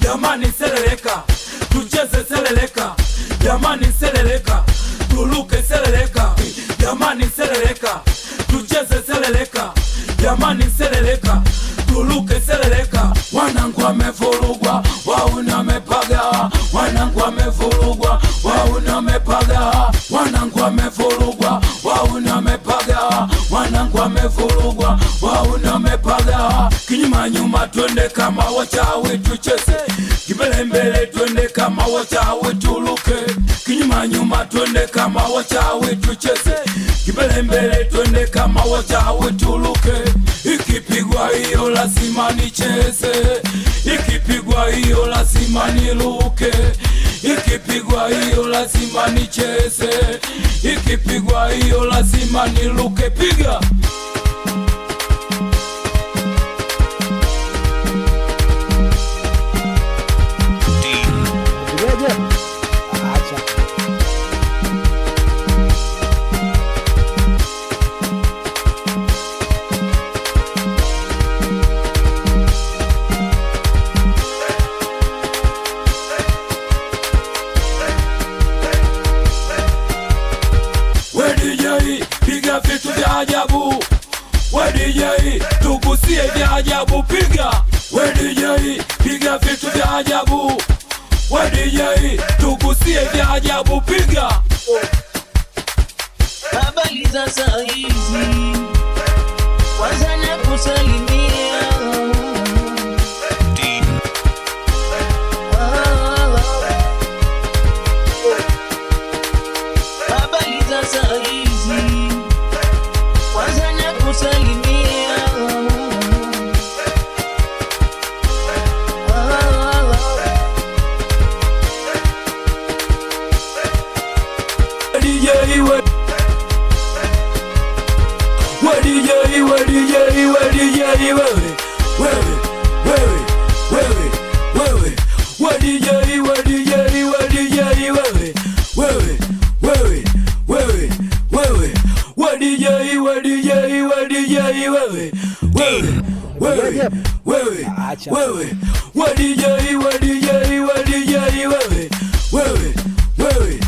Jamani seleleka, tucheze seleleka. Jamani seleleka, tuluke seleleka. Jamani seleleka, tucheze seleleka. Jamani seleleka, tuluke seleleka. Wanangu wamevurugwa, wauna mepaga. Wanangu wamevurugwa, wauna mepaga. Wanangu wamevurugwa, wauna mepaga. Wanangu wamevurugwa, wauna mepaga. Kinyuma nyuma twende kama wachawi tucheze. Kibele mbele twende kama wachawi tuluke. Kinyuma nyuma twende kama wachawi tucheze. Kibele mbele twende kama wachawi tuluke. Ikipigwa hiyo lazima nicheze. Ikipigwa hiyo lazima niluke. Ikipigwa hiyo lazima nicheze. Ikipigwa hiyo lazima niluke. Piga piga vitu vya ajabu. We DJ tugusie vya ajabu. Piga we DJ piga vitu vya ajabu. We DJ tugusie vya ajabu. Piga habari za saa hizi, kwanza nakusalimia. Habari za saa hizi, kwanza nakusalimia. DJ we DJ we DJ we DJ wewe wewe wewe wewe we DJ we DJ we DJ wewe wewe wewe wewe wewe we DJ we DJ we DJ wewe wewe wewe wewe wewe we DJ we DJ we DJ wewe wewe wewe